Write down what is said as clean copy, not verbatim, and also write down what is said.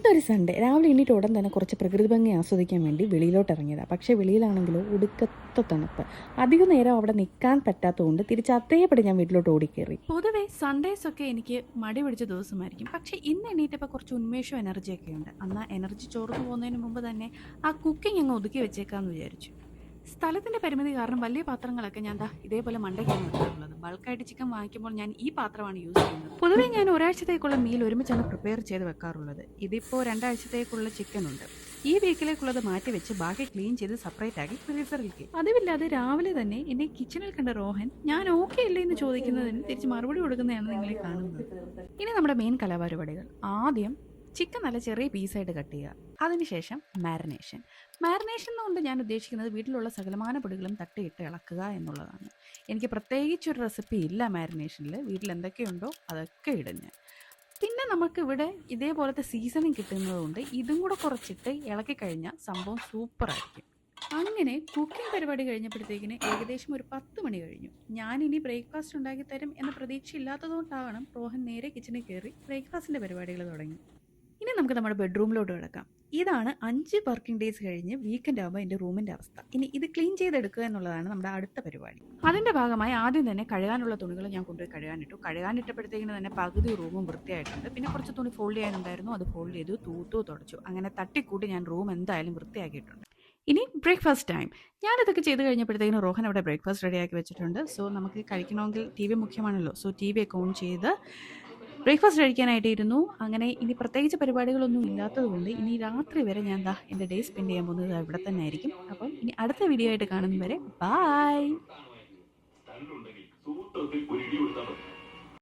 ഇന്നൊരു സൺഡേ രാവിലെ എണീറ്റ് ഉടൻ തന്നെ കുറച്ച് പ്രകൃതി ഭംഗി ആസ്വദിക്കാൻ വേണ്ടി വെളിയിലോട്ട് ഇറങ്ങിയതാണ്. പക്ഷേ വെളിയിലാണെങ്കിലോ ഒടുക്കത്തെ തണുപ്പ്. അധികം നേരം അവിടെ നിൽക്കാൻ പറ്റാത്തതുകൊണ്ട് തിരിച്ച് അതേപടി ഞാൻ വീട്ടിലോട്ട് ഓടിക്കയറി. പൊതുവേ സൺഡേസ് ഒക്കെ എനിക്ക് മടി പിടിച്ച ദിവസമായിരിക്കും. പക്ഷേ ഇന്ന് എണീറ്റപ്പോൾ കുറച്ച് ഉന്മേഷവും എനർജിയൊക്കെ ഉണ്ട്. അന്ന് എനർജി ചോർന്നു പോകുന്നതിന് മുമ്പ് തന്നെ ആ കുക്കിംഗ് അങ്ങ് ഒതുക്കി വെച്ചേക്കാമെന്ന് വിചാരിച്ചു. സ്ഥലത്തിൻ്റെ പരിമിതി കാരണം വലിയ പാത്രങ്ങളൊക്കെ ഞാൻ ഇതേപോലെ മണ്ടയ്ക്കാണ് വെക്കാറുള്ളത്. ബൾക്കായിട്ട് ചിക്കൻ വാങ്ങിക്കുമ്പോൾ ഞാൻ ഈ പാത്രമാണ് യൂസ് ചെയ്യുന്നത്. പൊതുവേ ഞാൻ ഒരാഴ്ചത്തേക്കുള്ള മീൽ ഒരുമിച്ചാണ് പ്രിപ്പയർ ചെയ്ത് വെക്കാറുള്ളത്. ഇതിപ്പോൾ 2 ആഴ്ചത്തേക്കുള്ള ചിക്കൻ ഉണ്ട്. ഈ വീക്കിലേക്കുള്ളത് മാറ്റി വെച്ച് ബാക്കി ക്ലീൻ ചെയ്ത് സെപ്പറേറ്റ് ആക്കി ഫ്രീസറിലേക്ക്. അതുമില്ലാതെ രാവിലെ തന്നെ എന്നെ കിച്ചണിൽ കണ്ട റോഹൻ ഞാൻ ഓക്കെ അല്ലേ എന്ന് ചോദിക്കുന്നതിന് തിരിച്ച് മറുപടി കൊടുക്കുന്നതാണ് നിങ്ങളെ കാണുന്നത്. ഇനി നമ്മുടെ മെയിൻ കലാപരിപാടികൾ. ആദ്യം ചിക്കൻ നല്ല ചെറിയ പീസായിട്ട് കട്ട് ചെയ്യുക. അതിനുശേഷം മാരിനേഷൻ കൊണ്ട് ഞാൻ ഉദ്ദേശിക്കുന്നത് വീട്ടിലുള്ള സകലമാന പൊടികളും തട്ടിയിട്ട് ഇളക്കുക എന്നുള്ളതാണ്. എനിക്ക് പ്രത്യേകിച്ചൊരു റെസിപ്പി ഇല്ല മാരിനേഷനിൽ. വീട്ടിൽ എന്തൊക്കെയുണ്ടോ അതൊക്കെ ഇടും ഞാൻ. പിന്നെ നമുക്കിവിടെ ഇതേപോലത്തെ സീസണിങ് കിട്ടുന്നതുകൊണ്ട് ഇതും കൂടെ കുറച്ചിട്ട് ഇളക്കി കഴിഞ്ഞാൽ സംഭവം സൂപ്പറായിരിക്കും. അങ്ങനെ കുക്കിംഗ് പരിപാടി കഴിഞ്ഞപ്പോഴത്തേക്കിന് ഏകദേശം ഒരു 10 മണി കഴിഞ്ഞു. ഞാനിനി ബ്രേക്ക്ഫാസ്റ്റ് ഉണ്ടാക്കി തരും എന്ന പ്രതീക്ഷയില്ലാത്തതുകൊണ്ടാണ് റോഹൻ നേരെ കിച്ചണിൽ കയറി ബ്രേക്ക്ഫാസ്റ്റിൻ്റെ പരിപാടികൾ തുടങ്ങി. ഇനി നമുക്ക് നമ്മുടെ ബെഡ്റൂമിലോട്ട് കിടക്കാം. ഇതാണ് 5 വർക്കിംഗ് ഡേയ്സ് കഴിഞ്ഞ് വീക്കെൻഡ് ആകുമ്പോൾ എൻ്റെ റൂമിൻ്റെ അവസ്ഥ. ഇനി ഇത് ക്ലീൻ ചെയ്തെടുക്കുക എന്നുള്ളതാണ് നമ്മുടെ അടുത്ത പരിപാടി. അതിൻ്റെ ഭാഗമായി ആദ്യം തന്നെ കഴുകാനുള്ള തുണികൾ ഞാൻ കൊണ്ടുപോയി കഴുകാനിട്ടു. കഴുകാനിട്ടപ്പോഴത്തേക്കിന് തന്നെ പകുതി റൂമും വൃത്തിയായിട്ടുണ്ട്. പിന്നെ കുറച്ച് തുണി ഫോൾഡ് ചെയ്യാനുണ്ടായിരുന്നു, അത് ഫോൾഡ് ചെയ്തു, തൂത്തു തുടച്ചു. അങ്ങനെ തട്ടിക്കൂട്ടി ഞാൻ റൂം എന്തായാലും വൃത്തിയാക്കിയിട്ടുണ്ട്. ഇനി ബ്രേക്ക്ഫാസ്റ്റ് ടൈം. ഞാനിതൊക്കെ ചെയ്ത് കഴിഞ്ഞപ്പോഴത്തേക്കിന് റോഹൻ അവിടെ ബ്രേക്ക്ഫാസ്റ്റ് റെഡിയാക്കി വെച്ചിട്ടുണ്ട്. സോ നമുക്ക് കഴിക്കണമെങ്കിൽ ടി വി മുഖ്യമാണല്ലോ. സോ ടി വി ഒക്കെ ഓൺ ചെയ്ത് ബ്രേക്ക്ഫാസ്റ്റ് കഴിക്കാനായിട്ടിരുന്നു. അങ്ങനെ ഇനി പ്രത്യേകിച്ച് പരിപാടികളൊന്നും ഇല്ലാത്തതുകൊണ്ട് ഇനി രാത്രി വരെ ഞാൻ എൻ്റെ ഡേ സ്പെൻഡ് ചെയ്യാൻ പോകുന്നത് ഇവിടെ തന്നെ ആയിരിക്കും. അപ്പം ഇനി അടുത്ത വീഡിയോ ആയിട്ട് കാണുന്നവരെ ബൈ.